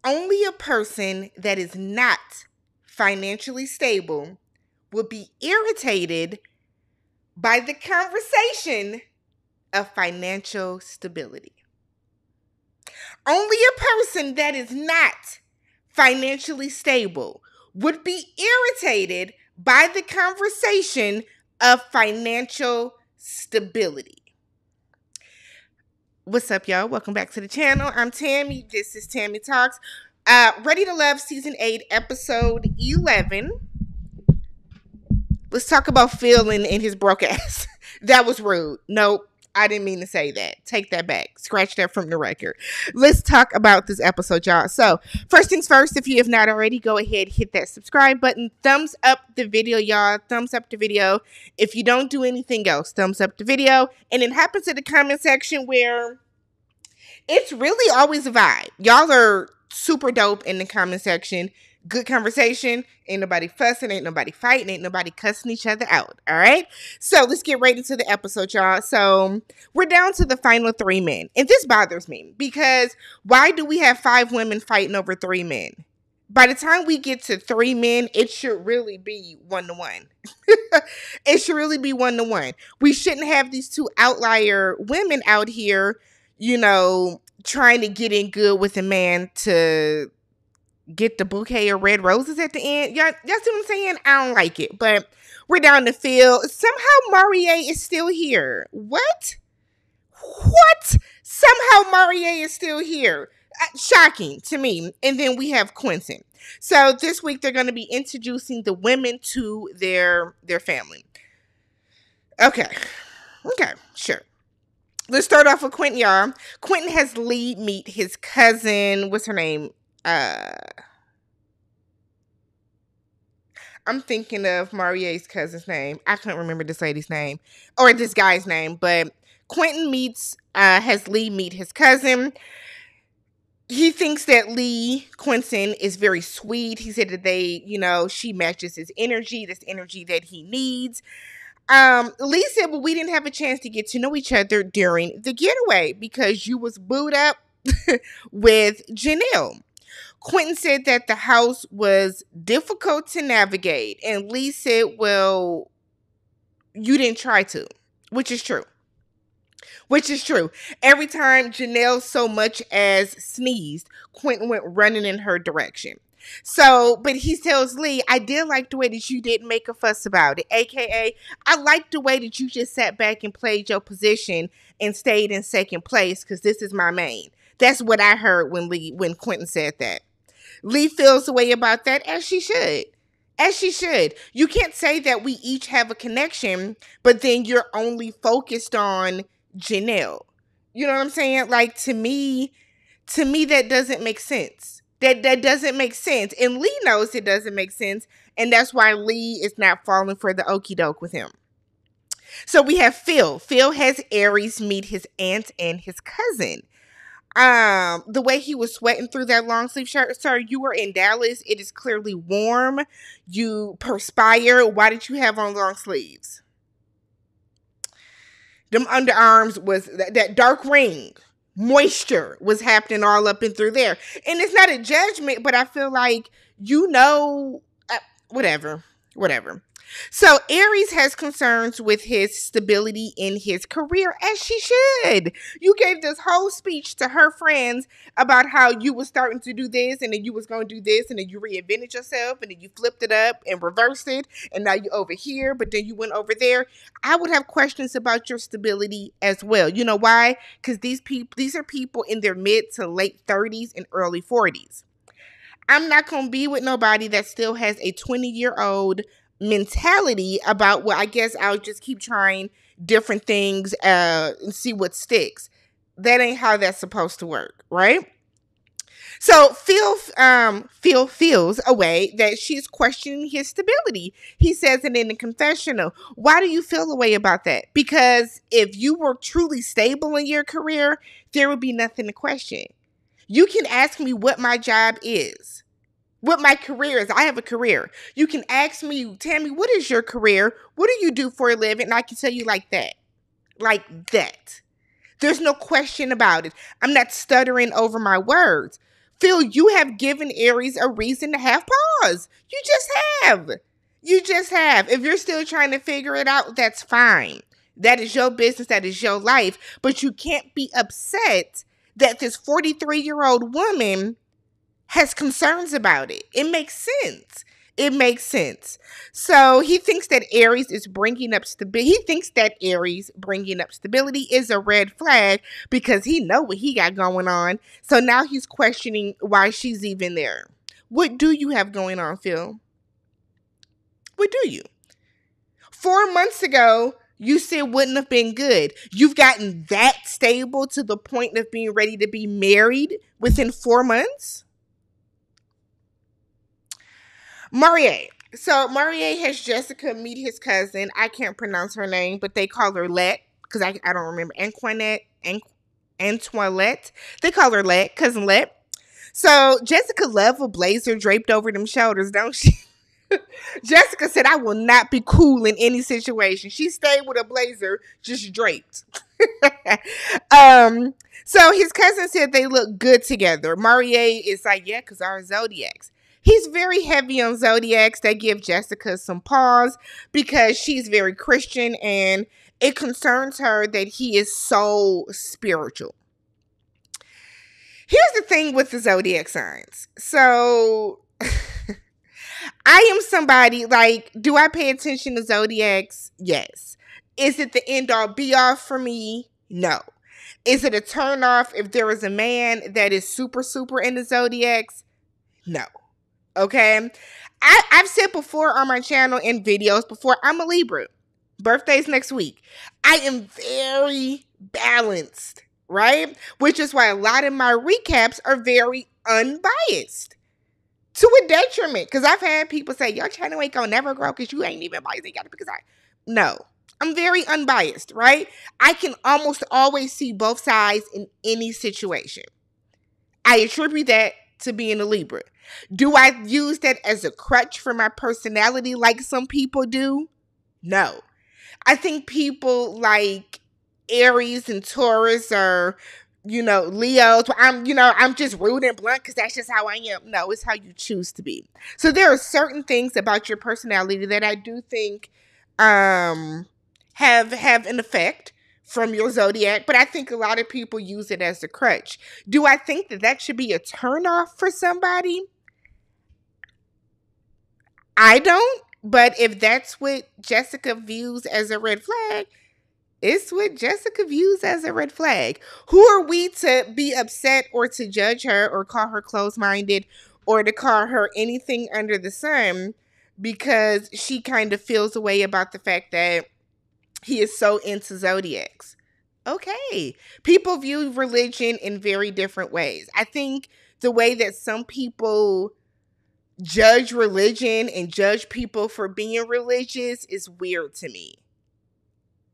Only a person that is not financially stable would be irritated by the conversation of financial stability. Only a person that is not financially stable would be irritated by the conversation of financial stability. What's up, y'all? Welcome back to the channel. I'm Tammy. This is Tammy Talks. Ready to Love Season 8, Episode 11. Let's talk about Phil and his broke ass. That was rude. Nope. I didn't mean to say that. Take that back. Scratch that from the record. Let's talk about this episode, y'all. So, first things first, if you have not already, go ahead, hit that subscribe button. Thumbs up the video, y'all. Thumbs up the video. If you don't do anything else, thumbs up the video. And it happens in the comment section where it's really always a vibe. Y'all are super dope in the comment section. Good conversation. Ain't nobody fussing. Ain't nobody fighting. Ain't nobody cussing each other out. All right. So let's get right into the episode, y'all. So we're down to the final 3 men. And this bothers me because why do we have 5 women fighting over 3 men? By the time we get to 3 men, it should really be 1-1. It should really be 1-1. We shouldn't have these 2 outlier women out here, you know, trying to get in good with a man to get the bouquet of red roses at the end. Y'all see what I'm saying? I don't like it. But we're down the field. Somehow Marie is still here. What? Somehow Marie is still here. Shocking to me. And then we have Quentin. So this week they're going to be introducing the women to their family. Okay, sure. Let's start off with Quentin, y'all. Quentin has Lee meet his cousin. What's her name? I'm thinking of Marie's cousin's name. I can't remember this lady's name or this guy's name, but Quentin has Lee meet his cousin. He thinks that Quentin is very sweet. He said that she matches his energy, this energy that he needs. Lee said, well, we didn't have a chance to get to know each other during the getaway because you was booed up with Janelle. Quentin said that the house was difficult to navigate. And Lee said, well, you didn't try to, which is true. Every time Janelle so much as sneezed, Quentin went running in her direction. So, but he tells Lee, I did like the way that you didn't make a fuss about it. AKA, I like the way that you just sat back and played your position and stayed in second place because this is my main. That's what I heard when Quentin said that. Lee feels the way about that, as she should. You can't say that we each have a connection, but then you're only focused on Janelle. You know what I'm saying? Like, to me, that doesn't make sense. That doesn't make sense. And Lee knows it doesn't make sense. And that's why Lee is not falling for the okie doke with him. So we have Phil. Phil has Aries meet his aunt and his cousin. The way he was sweating through that long sleeve shirt. Sir, you were in Dallas. It is clearly warm. You perspire. Why did you have on long sleeves? Them underarms was that dark ring. Moisture was happening all up and through there. And it's not a judgment, but I feel like, whatever. So Aries has concerns with his stability in his career, as she should. You gave this whole speech to her friends about how you was starting to do this and then you was going to do this and then you reinvented yourself and then you flipped it up and reversed it and now you're over here, but then you went over there. I would have questions about your stability as well. You know why? Because these are people in their mid to late 30s and early 40s. I'm not going to be with nobody that still has a 20-year-old mentality about, well, I guess I'll just keep trying different things and see what sticks. That ain't how that's supposed to work, right? So Phil feels a way that she's questioning his stability. He says it in the confessional. Why do you feel a way about that? Because if you were truly stable in your career, there would be nothing to question. You can ask me what my job is. What my career is. I have a career. You can ask me, Tammy, what is your career? What do you do for a living? And I can tell you like that. Like that. There's no question about it. I'm not stuttering over my words. Phil, you have given Aries a reason to have pause. You just have. You just have. If you're still trying to figure it out, that's fine. That is your business. That is your life. But you can't be upset that this 43-year-old woman has concerns about it. It makes sense. It makes sense. So he thinks that Aries is bringing up stability. He thinks that Aries bringing up stability is a red flag because he know what he got going on. So now he's questioning why she's even there. What do you have going on, Phil? What do you? 4 months ago, you said wouldn't have been good. You've gotten that stable to the point of being ready to be married within 4 months? Marie. So Marie has Jessica meet his cousin. I can't pronounce her name, but they call her Let because I don't remember. Antoinette. They call her Let, cousin Let. So Jessica love a blazer draped over them shoulders, don't she? Jessica said, I will not be cool in any situation. She stayed with a blazer just draped. So his cousin said they look good together. Marie is like, yeah, because our zodiacs. He's very heavy on zodiacs. That give Jessica some pause because she's very Christian and it concerns her that he is so spiritual. Here's the thing with the zodiac signs. So I am somebody like, do I pay attention to zodiacs? Yes. Is it the end all be all for me? No. Is it a turn off if there is a man that is super, super into zodiacs? No. Okay. I've said before on my channel in videos before, I'm a Libra. Birthday's next week. I am very balanced, right? Which is why a lot of my recaps are very unbiased. To a detriment. Because I've had people say, your channel ain't gonna never grow because you ain't even biased. No. I'm very unbiased, right? I can almost always see both sides in any situation. I attribute that to being a Libra. Do I use that as a crutch for my personality like some people do? No. I think people like Aries and Taurus or, Leos. I'm just rude and blunt because that's just how I am. No, it's how you choose to be. So there are certain things about your personality that I do think have an effect from your zodiac, but I think a lot of people use it as a crutch. Do I think that should be a turnoff for somebody? I don't, but if that's what Jessica views as a red flag, it's what Jessica views as a red flag. Who are we to be upset or to judge her or call her closed-minded or to call her anything under the sun because she kind of feels a way about the fact that he is so into zodiacs? Okay. People view religion in very different ways. I think the way that some people judge religion and judge people for being religious is weird to me.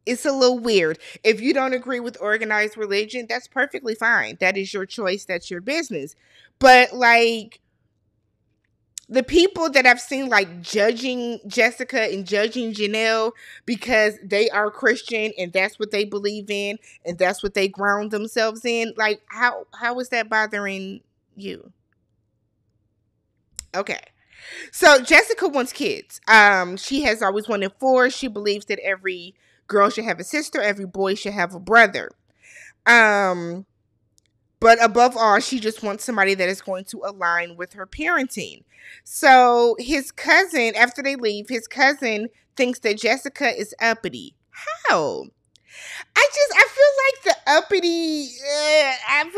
It's a little weird. If you don't agree with organized religion, that's perfectly fine. That is your choice. That's your business. But like the people that I've seen like judging Jessica and judging Janelle because they are Christian and that's what they believe in and that's what they ground themselves in, like how is that bothering you? Okay. So Jessica wants kids. She has always wanted 4. She believes that every girl should have a sister, every boy should have a brother. But above all, she just wants somebody that is going to align with her parenting. So his cousin, after they leave, his cousin thinks that Jessica is uppity. How? I feel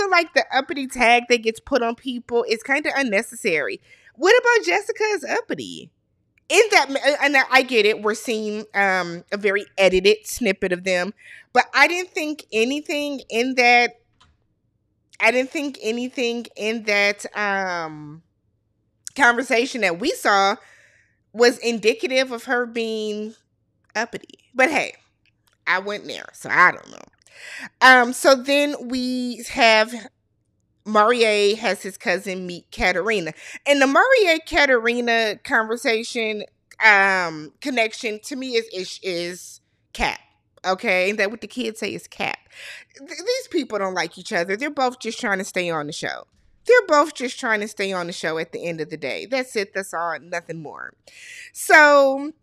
like the uppity tag that gets put on people is kind of unnecessary. What about Jessica as uppity? In that, and I get it, we're seeing a very edited snippet of them, but I didn't think anything in that conversation that we saw was indicative of her being uppity. But hey, I went there, so I don't know. So then we have Marie has his cousin meet Katerina. And the Marie-Katerina conversation, connection to me is cap. Okay? That what the kids say is cap. These people don't like each other. They're both just trying to stay on the show. They're both just trying to stay on the show at the end of the day. That's it. That's all. Nothing more. So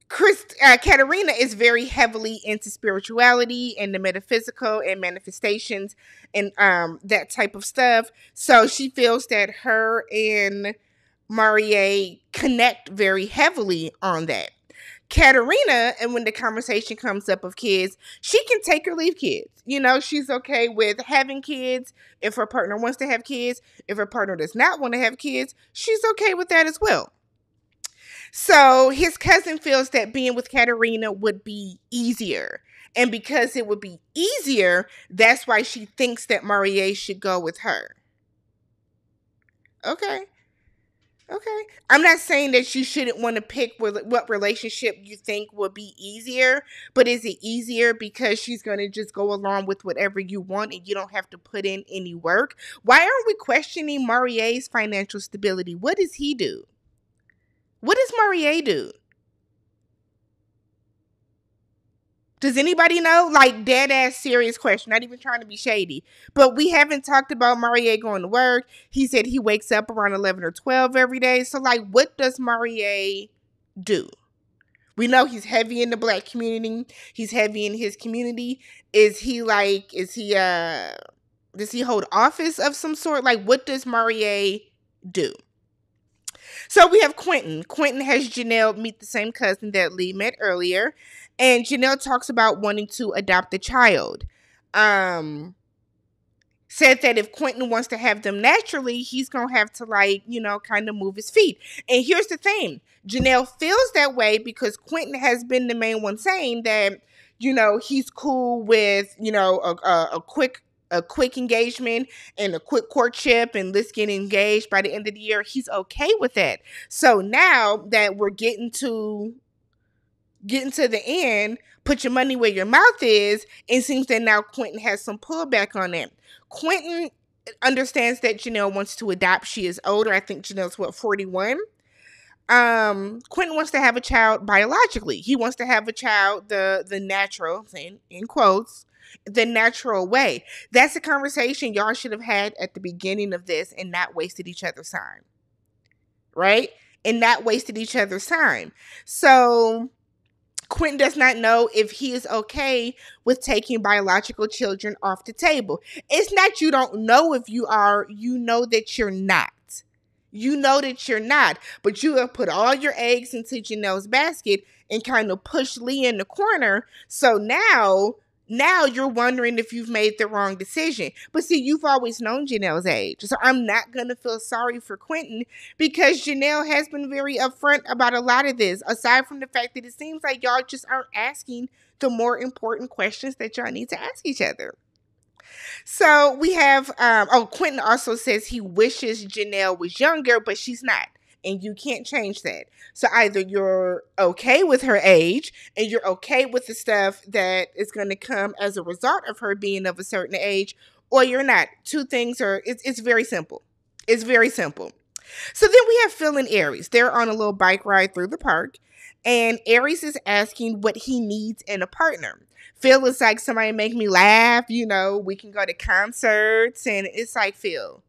Katerina is very heavily into spirituality and the metaphysical and manifestations and that type of stuff. So she feels that her and Marie connect very heavily on that. Katerina, and when the conversation comes up of kids, she can take or leave kids. You know, she's okay with having kids if her partner wants to have kids. If her partner does not want to have kids, she's okay with that as well. So his cousin feels that being with Katerina would be easier. And because it would be easier, that's why she thinks that Marie should go with her. Okay. I'm not saying that you shouldn't want to pick what relationship you think would be easier, but is it easier because she's going to just go along with whatever you want and you don't have to put in any work? Why aren't we questioning Marie's financial stability? What does he do? What does Marie do? Does anybody know? Like, dead ass serious question. Not even trying to be shady. But we haven't talked about Marie going to work. He said he wakes up around 11 or 12 every day. So, like, what does Marie do? We know he's heavy in the Black community. He's heavy in his community. Does he hold office of some sort? Like, what does Marie do? So we have Quentin. Quentin has Janelle meet the same cousin that Lee met earlier. And Janelle talks about wanting to adopt a child. Said that if Quentin wants to have them naturally, he's going to have to, like, you know, kind of move his feet. And here's the thing. Janelle feels that way because Quentin has been the main one saying that, you know, he's cool with, you know, a quick engagement and a quick courtship and let's get engaged by the end of the year. He's okay with that. So now that we're getting to the end, put your money where your mouth is. It seems that now Quentin has some pullback on it. Quentin understands that Janelle wants to adopt. She is older. I think Janelle's 41. Quentin wants to have a child biologically. He wants to have a child the natural, in quotes, the natural way. That's a conversation y'all should have had at the beginning of this and not wasted each other's time. Right? And not wasted each other's time. So Quentin does not know if he is okay with taking biological children off the table. It's not you don't know if you are, you know that you're not. You know that you're not, but you have put all your eggs into Janelle's basket and kind of push Lee in the corner. So now you're wondering if you've made the wrong decision. But see, you've always known Janelle's age. So I'm not going to feel sorry for Quentin because Janelle has been very upfront about a lot of this, aside from the fact that it seems like y'all just aren't asking the more important questions that y'all need to ask each other. So we have, Quentin also says he wishes Janelle was younger, but she's not. And you can't change that. So either you're okay with her age and you're okay with the stuff that is going to come as a result of her being of a certain age, or you're not. Two things are, it's very simple. It's very simple. So then we have Phil and Aries. They're on a little bike ride through the park. And Aries is asking what he needs in a partner. Phil is like, somebody make me laugh. You know, we can go to concerts. And it's like, Phil,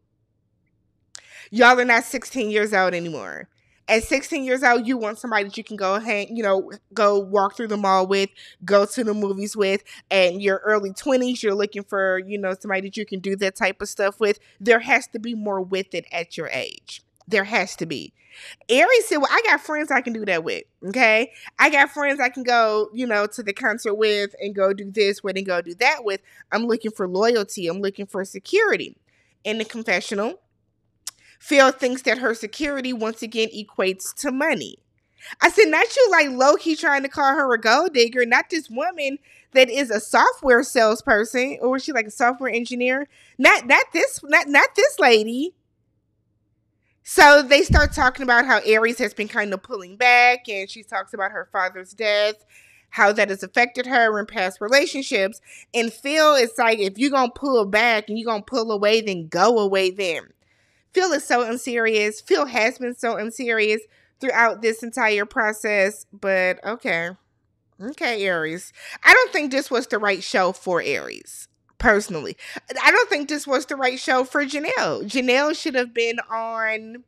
y'all are not 16 years old anymore. At 16 years old, you want somebody that you can go go walk through the mall with, go to the movies with. And your early 20s, you're looking for, somebody that you can do that type of stuff with. There has to be more with it at your age. There has to be. Aries said, well, I got friends I can do that with, okay? I got friends I can go, to the concert with and go do this with and go do that with. I'm looking for loyalty. I'm looking for security. In the confessional, Phil thinks that her security once again equates to money. I said, not you like low-key trying to call her a gold digger, not this woman that is a software salesperson, or is she like a software engineer? Not this lady. So they start talking about how Aries has been kind of pulling back, and she talks about her father's death, how that has affected her in past relationships. And Phil is like, if you're going to pull back and you're going to pull away, then go away then. Phil is so unserious. Phil has been so unserious throughout this entire process, but okay. Okay, Aries. I don't think this was the right show for Aries. personally. I don't think this was the right show for Janelle. Janelle should have been on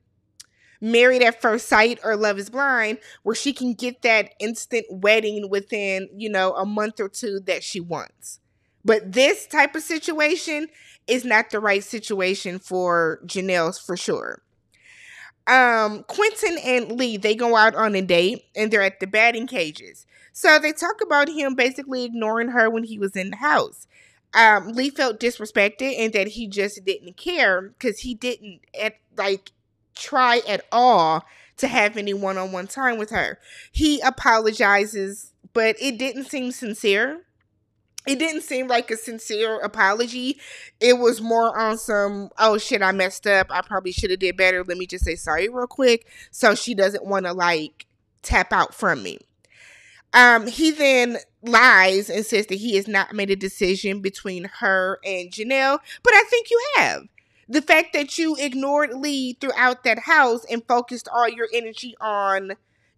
Married at First Sight or Love is Blind, where she can get that instant wedding within, a month or two that she wants. But this type of situation is not the right situation for Janelle's for sure. Quentin and Lee, they go out on a date and they're at the batting cages. So they talk about him basically ignoring her when he was in the house. Lee felt disrespected and that he just didn't care because he didn't try at all to have any one-on-one time with her. He apologizes, but it didn't seem sincere. It didn't seem like a sincere apology. It was more on some, oh shit, I messed up. I probably should have did better. Let me just say sorry real quick. So she doesn't want to tap out from me. He then lies and says that he has not made a decision between her and Janelle, but I think you have. The fact that you ignored Lee throughout that house and focused all your energy on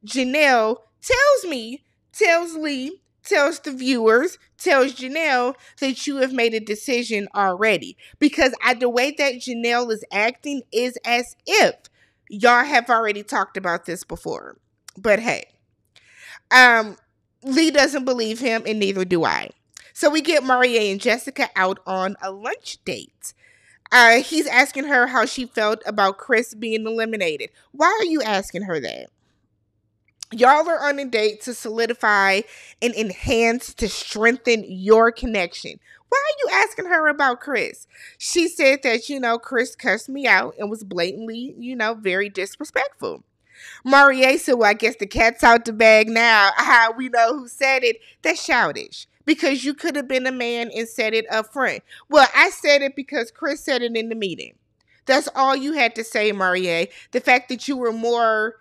Janelle tells Lee, tells the viewers, tells Janelle that you have made a decision already. Because the way that Janelle is acting is as if y'all have already talked about this before. But hey, Lee doesn't believe him and neither do I. So we get Maria and Jessica out on a lunch date. He's asking her how she felt about Chris being eliminated. Why are you asking her that? Y'all are on a date to solidify and enhance, to strengthen your connection. Why are you asking her about Chris? She said that, Chris cussed me out and was blatantly, very disrespectful. Maria said, well, I guess the cat's out the bag now. How we know who said it? That's childish. Because you could have been a man and said it up front. Well, I said it because Chris said it in the meeting. That's all you had to say, Maria. The fact that you were more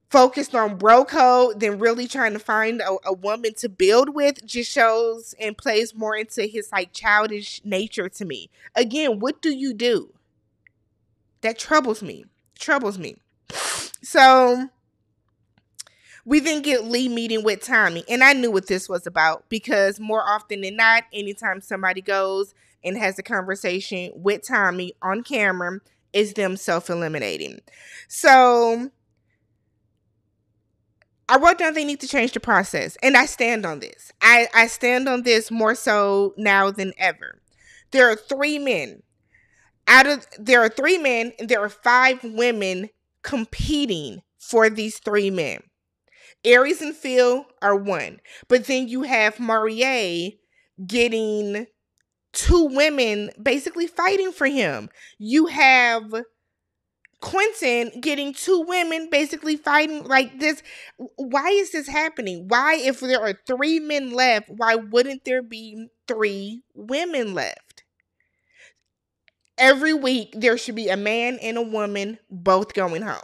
focused on bro code than really trying to find a woman to build with just shows and plays more into his childish nature to me. Again, what do you do? That troubles me. So we then get Lee meeting with Tommy. And I knew what this was about because more often than not, anytime somebody goes and has a conversation with Tommy on camera, is them self-eliminating. So I wrote down they need to change the process. And I stand on this. I stand on this more so now than ever. There are 3 men. There are 3 men and there are 5 women competing for these 3 men. Aries and Phil are 1. But then you have Maria getting 2 women basically fighting for him. You have Quentin getting 2 women basically fighting like this. Why is this happening? Why, if there are 3 men left, why wouldn't there be 3 women left? Every week, there should be a man and a woman both going home.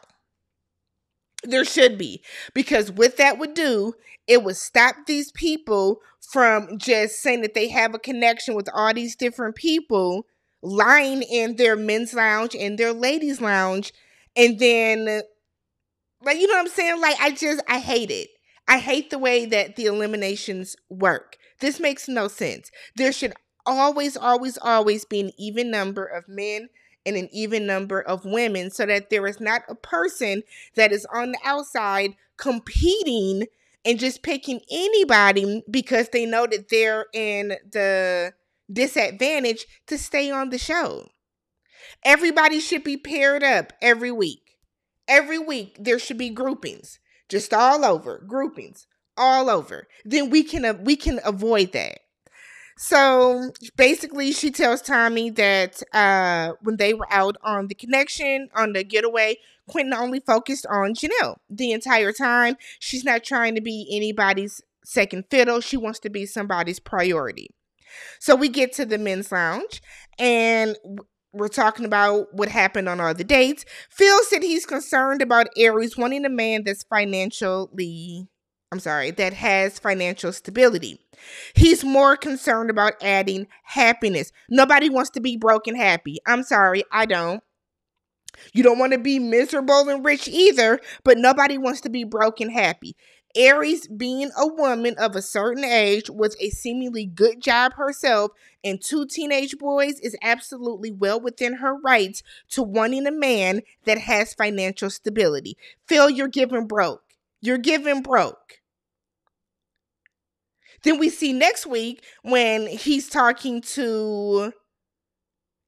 There should be. Because what that would do, it would stop these people from just saying that they have a connection with all these different people, lying in their men's lounge and their ladies' lounge. And then, you know what I'm saying? I hate it. I hate the way that the eliminations work. This makes no sense. There should always be an even number of men and an even number of women so that there is not a person that is on the outside competing and just picking anybody because they know that they're in the disadvantage to stay on the show. Everybody should be paired up every week. Every week there should be groupings, just all over, groupings all over. Then we can avoid that. So basically, she tells Tommy that when they were out on the connection, on the getaway, Quentin only focused on Janelle the entire time. She's not trying to be anybody's second fiddle. She wants to be somebody's priority. So we get to the men's lounge and we're talking about what happened on all the dates. Phil said he's concerned about Aries wanting a man that has financial stability. He's more concerned about adding happiness. Nobody wants to be broke and happy. I'm sorry, I don't. You don't want to be miserable and rich either, but nobody wants to be broke and happy. Aries, being a woman of a certain age with a seemingly good job herself and 2 teenage boys, is absolutely well within her rights to wanting a man that has financial stability. Phil, you're giving broke. You're giving broke. Then we see next week when he's talking to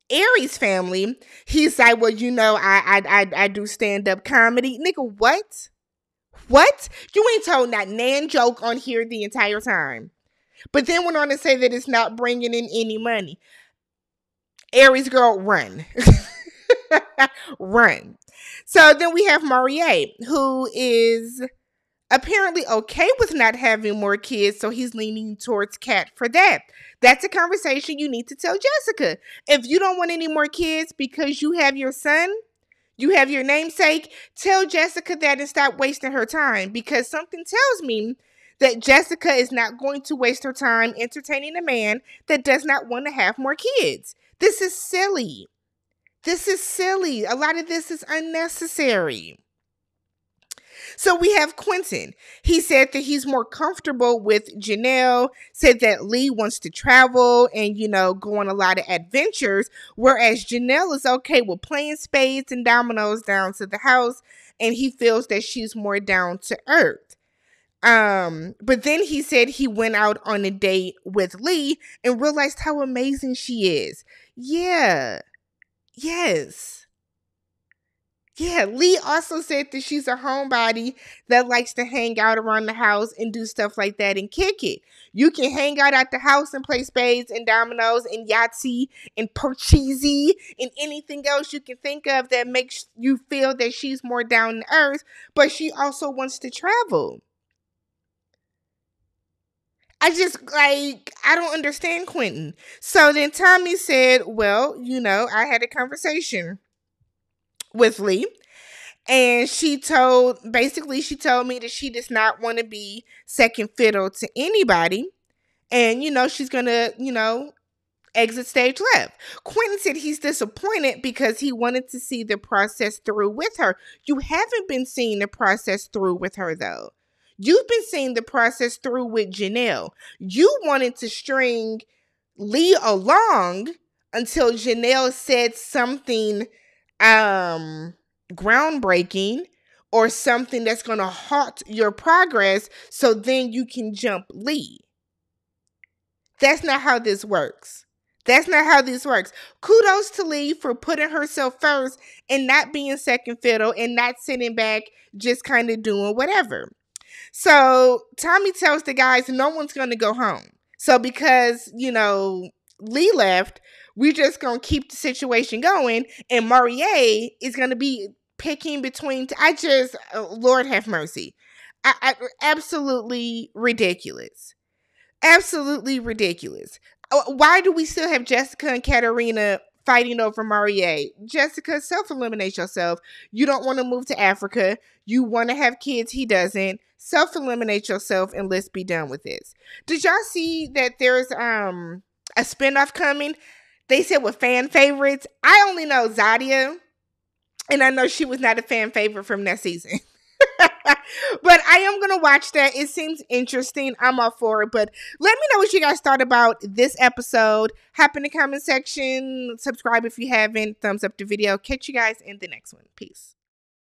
Aries' family, he's like, well, I do stand-up comedy. Nigga, what? What? You ain't told that nan joke on here the entire time. But then went on to say that it's not bringing in any money. Aries girl, run. Run. So then we have Marie, who is apparently okay with not having more kids, so he's leaning towards Kat for that. That's a conversation you need to tell Jessica. If you don't want any more kids because you have your son, you have your namesake, tell Jessica that and stop wasting her time, because something tells me that Jessica is not going to waste her time entertaining a man that does not want to have more kids. This is silly. This is silly. A lot of this is unnecessary. So we have Quentin. He said that he's more comfortable with Janelle, said that Lee wants to travel and, go on a lot of adventures, whereas Janelle is okay with playing spades and dominoes down to the house, and he feels that she's more down to earth. But then he said he went out on a date with Lee and realized how amazing she is. Yeah. Yes. Yeah, Lee also said that she's a homebody that likes to hang out around the house and do stuff like that and kick it. You can hang out at the house and play spades and dominoes and Yahtzee and Parcheesi and anything else you can think of that makes you feel that she's more down to earth, but she also wants to travel. I don't understand Quentin. So then Tommy said, well, I had a conversation with Lee, and she told me that she does not want to be second fiddle to anybody, and she's gonna exit stage left. Quentin said he's disappointed because he wanted to see the process through with her. You haven't been seeing the process through with her, though. You've been seeing the process through with Janelle. You wanted to string Lee along until Janelle said something groundbreaking or something that's going to halt your progress, so then you can jump Lee. That's not how this works. Kudos to Lee for putting herself first and not being second fiddle and not sitting back just kind of doing whatever. So Tommy tells the guys no one's going to go home. So because, Lee left, we're just going to keep the situation going, and Marie is going to be picking between, Lord have mercy. Absolutely ridiculous. Absolutely ridiculous. Why do we still have Jessica and Katarina fighting over Marie? Jessica, self-eliminate yourself. You don't want to move to Africa. You want to have kids. He doesn't. Self-eliminate yourself and let's be done with this. Did y'all see that there's a spinoff coming? They said with fan favorites. I only know Zadia, and I know she was not a fan favorite from that season. But I am going to watch that. It seems interesting. I'm all for it. But let me know what you guys thought about this episode. Hop in the comment section. Subscribe if you haven't. Thumbs up the video. Catch you guys in the next one. Peace.